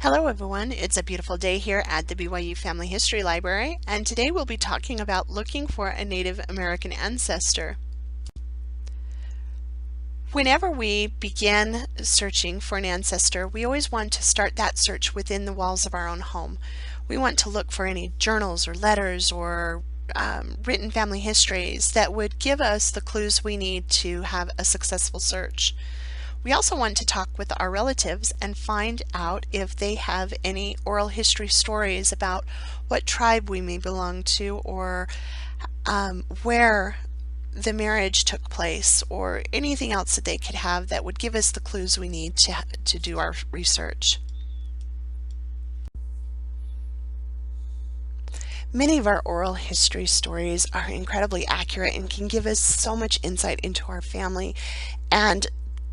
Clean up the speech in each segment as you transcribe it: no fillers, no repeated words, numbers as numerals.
Hello everyone, it's a beautiful day here at the BYU Family History Library, and today we'll be talking about looking for a Native American ancestor. Whenever we begin searching for an ancestor, we always want to start that search within the walls of our own home. We want to look for any journals or letters or written family histories that would give us the clues we need to have a successful search. We also want to talk with our relatives and find out if they have any oral history stories about what tribe we may belong to or where the marriage took place or anything else that they could have that would give us the clues we need to do our research. Many of our oral history stories are incredibly accurate and can give us so much insight into our family, and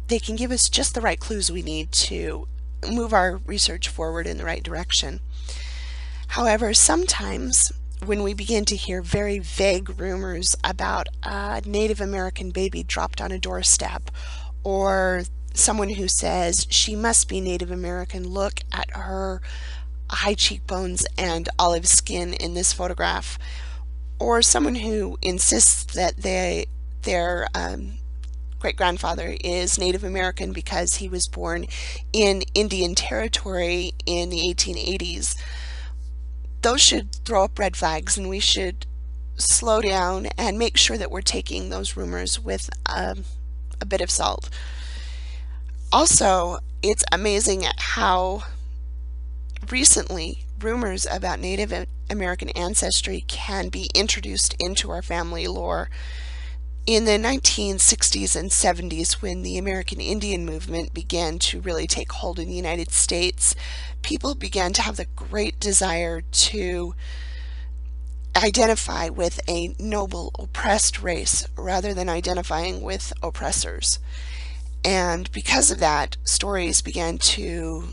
they can give us just the right clues we need to move our research forward in the right direction. However, sometimes when we begin to hear very vague rumors about a Native American baby dropped on a doorstep, or someone who says she must be Native American, look at her high cheekbones and olive skin in this photograph, or someone who insists that their great-grandfather is Native American because he was born in Indian Territory in the 1880s. Those should throw up red flags, and we should slow down and make sure that we're taking those rumors with a bit of salt. Also, it's amazing how recently rumors about Native American ancestry can be introduced into our family lore. In the 1960s and 70s, when the American Indian movement began to really take hold in the United States, people began to have the great desire to identify with a noble, oppressed race rather than identifying with oppressors. And because of that, stories began to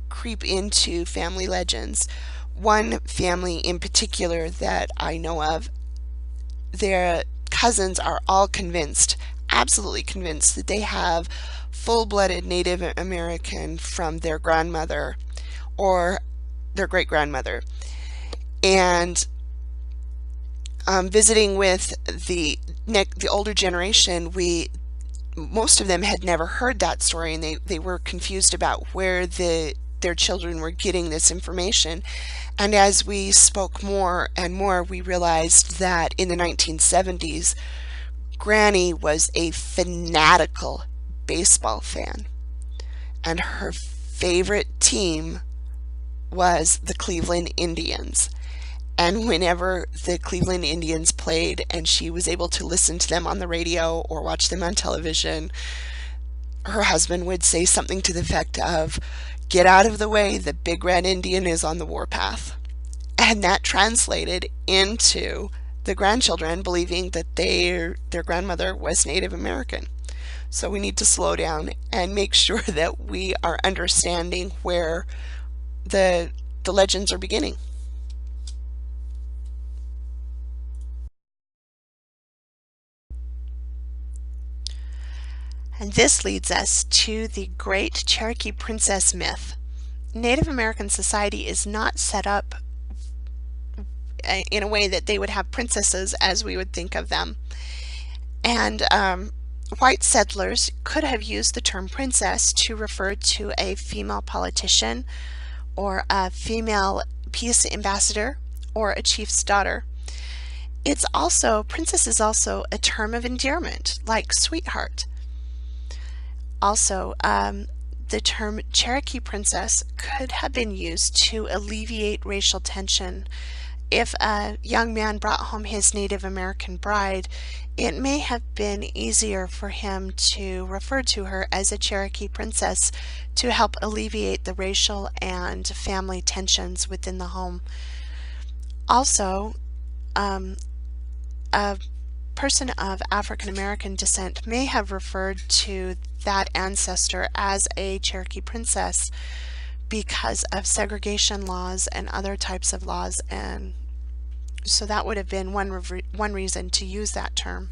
creep into family legends. One family in particular that I know of, their cousins are all convinced, absolutely convinced, that they have full-blooded Native American from their grandmother or their great-grandmother. And visiting with the older generation, most of them had never heard that story, and they were confused about where their children were getting this information. And as we spoke more and more, we realized that in the 1970s, Granny was a fanatical baseball fan, and her favorite team was the Cleveland Indians. And whenever the Cleveland Indians played and she was able to listen to them on the radio or watch them on television, her husband would say something to the effect of, "Get out of the way, the big red Indian is on the warpath." And that translated into the grandchildren believing that their grandmother was Native American. So we need to slow down and make sure that we are understanding where the legends are beginning. And this leads us to the great Cherokee princess myth. Native American society is not set up in a way that they would have princesses as we would think of them. And white settlers could have used the term princess to refer to a female politician or a female peace ambassador or a chief's daughter. Princess is also a term of endearment, like sweetheart. Also, the term Cherokee princess could have been used to alleviate racial tension. If a young man brought home his Native American bride, it may have been easier for him to refer to her as a Cherokee princess to help alleviate the racial and family tensions within the home. Also, a person of African American descent may have referred to that ancestor as a Cherokee princess because of segregation laws and other types of laws, and so that would have been one reason to use that term.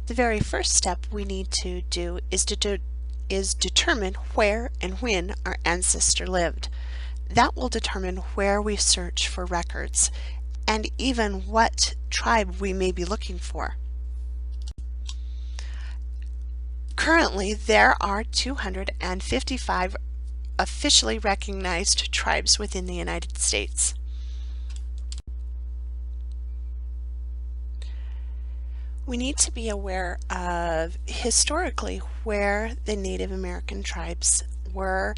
The very first step we need to do is to is determine where and when our ancestor lived. That will determine where we search for records and even what tribe we may be looking for. Currently, there are 255 officially recognized tribes within the United States. We need to be aware of historically where the Native American tribes were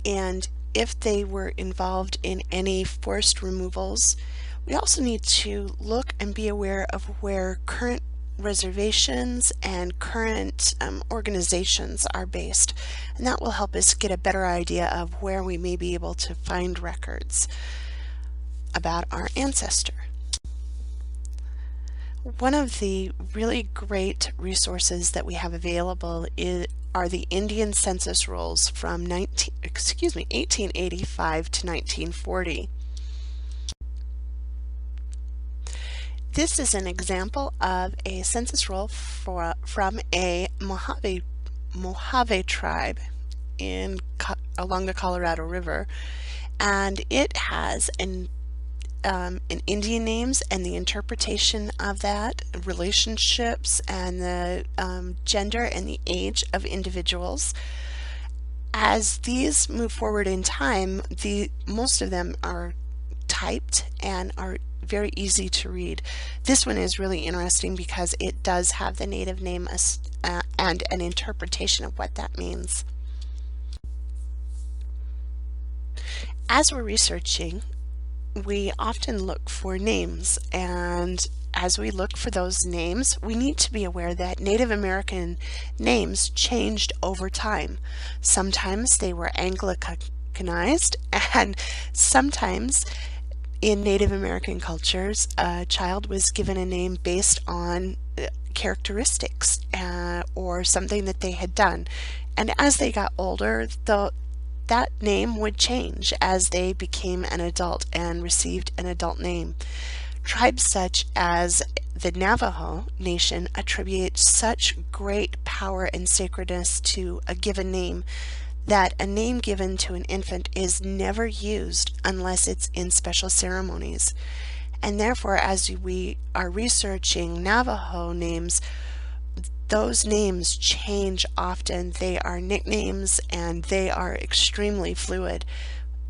and if they were involved in any forced removals. We also need to look and be aware of where current reservations and current organizations are based, and that will help us get a better idea of where we may be able to find records about our ancestor. One of the really great resources that we have available are the Indian census rolls from 1885 to 1940. This is an example of a census roll from a Mojave tribe along the Colorado River, and it has an Indian names and the interpretation of that, relationships and the gender and the age of individuals. As these move forward in time, most of them are typed and are very easy to read. This one is really interesting because it does have the native name and an interpretation of what that means. As we're researching, we often look for names, and as we look for those names, we need to be aware that Native American names changed over time. Sometimes they were Anglicanized, and sometimes in Native American cultures, a child was given a name based on characteristics or something that they had done. And as they got older, that name would change as they became an adult and received an adult name. Tribes such as the Navajo Nation attribute such great power and sacredness to a given name that a name given to an infant is never used unless it's in special ceremonies. And therefore, as we are researching Navajo names, those names change often. They are nicknames and they are extremely fluid.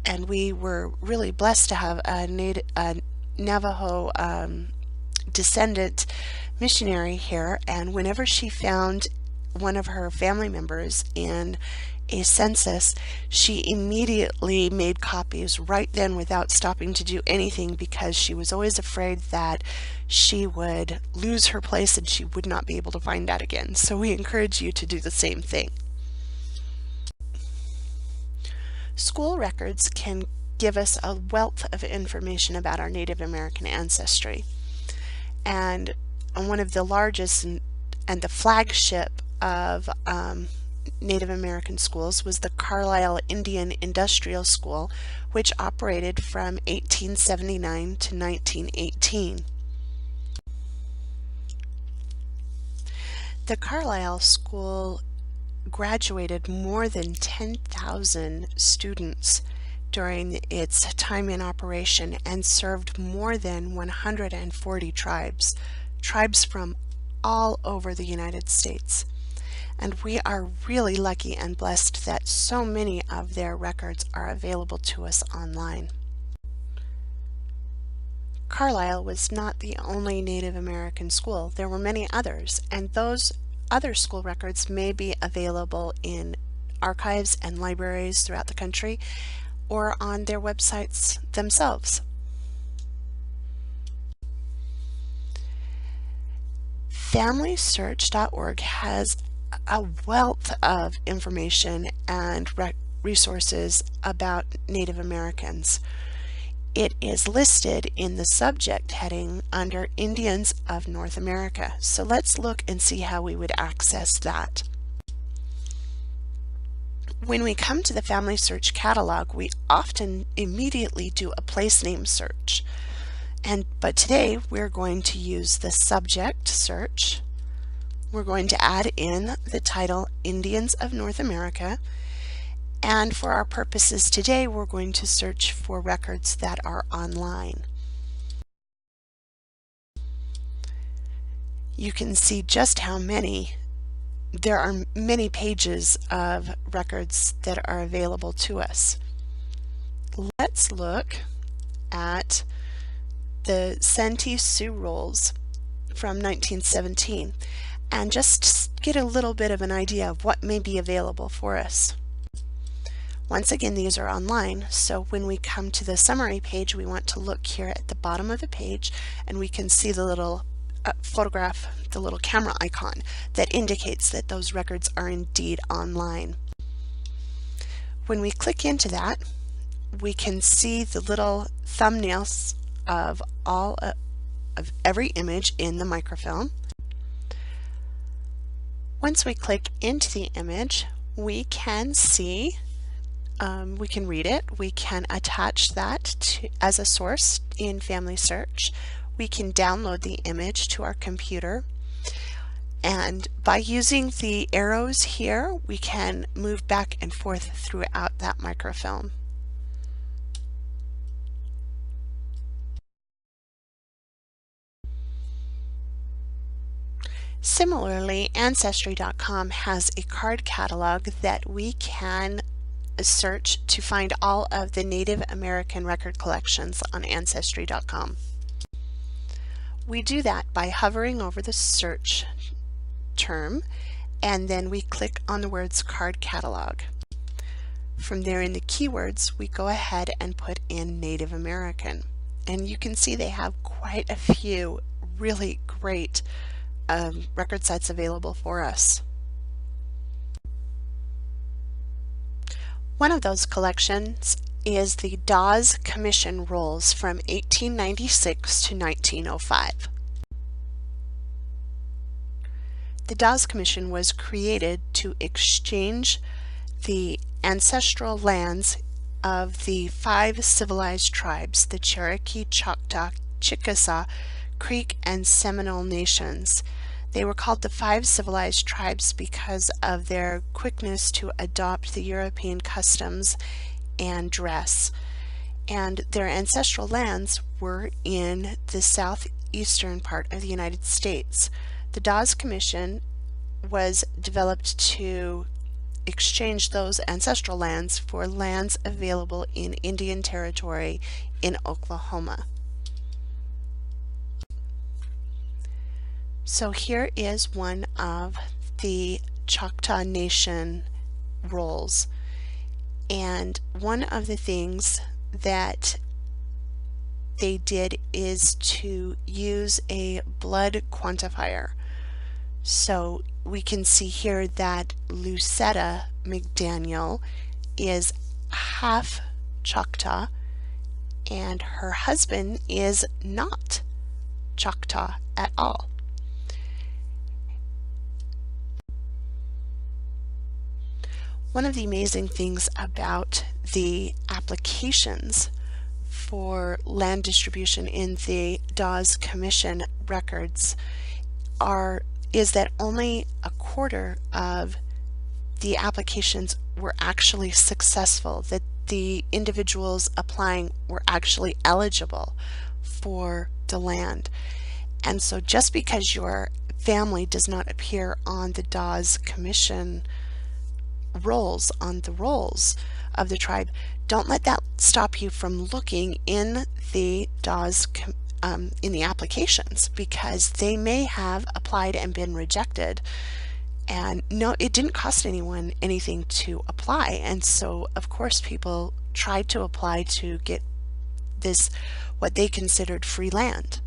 And we were really blessed to have a Navajo descendant missionary here, and whenever she found one of her family members in a census, she immediately made copies right then without stopping to do anything, because she was always afraid that she would lose her place and she would not be able to find that again. So we encourage you to do the same thing. School records can give us a wealth of information about our Native American ancestry. And one of the largest and the flagship of Native American schools was the Carlisle Indian Industrial School, which operated from 1879 to 1918. The Carlisle School graduated more than 10,000 students during its time in operation and served more than 140 tribes from all over the United States. And we are really lucky and blessed that so many of their records are available to us online. Carlisle was not the only Native American school. There were many others, and those other school records may be available in archives and libraries throughout the country or on their websites themselves. FamilySearch.org has a wealth of information and resources about Native Americans. It is listed in the subject heading under Indians of North America. So let's look and see how we would access that. When we come to the Family Search catalog, we often immediately do a place name search. But today we're going to use the subject search We're going to add in the title Indians of North America, and for our purposes today we're going to search for records that are online. You can see just how many. There are many pages of records that are available to us. Let's look at the Santee Sioux rolls from 1917 and just get a little bit of an idea of what may be available for us. Once again, these are online, so when we come to the summary page, we want to look here at the bottom of the page and we can see the little photograph, the little camera icon that indicates that those records are indeed online. When we click into that, we can see the little thumbnails of every image in the microfilm. Once we click into the image, we can see, we can read it, we can attach that as a source in Family Search. We can download the image to our computer, and by using the arrows here we can move back and forth throughout that microfilm. Similarly, Ancestry.com has a card catalog that we can search to find all of the Native American record collections on Ancestry.com. We do that by hovering over the search term and then we click on the words card catalog. From there in the keywords we go ahead and put in Native American, and you can see they have quite a few really great record sites available for us. One of those collections is the Dawes Commission rolls from 1896 to 1905. The Dawes Commission was created to exchange the ancestral lands of the 5 civilized tribes, the Cherokee, Choctaw, Chickasaw, Creek, and Seminole nations. They were called the 5 civilized tribes because of their quickness to adopt the European customs and dress, and their ancestral lands were in the southeastern part of the United States. The Dawes Commission was developed to exchange those ancestral lands for lands available in Indian Territory in Oklahoma. So here is one of the Choctaw Nation rolls. And one of the things that they did is to use a blood quantifier. So we can see here that Lucetta McDaniel is half Choctaw and her husband is not Choctaw at all. One of the amazing things about the applications for land distribution in the Dawes Commission records is that only a quarter of the applications were actually successful, that the individuals applying were actually eligible for the land. And so just because your family does not appear on the Dawes Commission rolls, on the rolls of the tribe, don't let that stop you from looking in the Dawes in the applications, because they may have applied and been rejected, and no, it didn't cost anyone anything to apply, and so of course people tried to apply to get this, what they considered free land.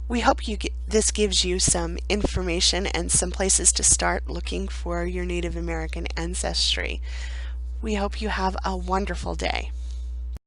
We hope this gives you some information and some places to start looking for your Native American ancestry. We hope you have a wonderful day.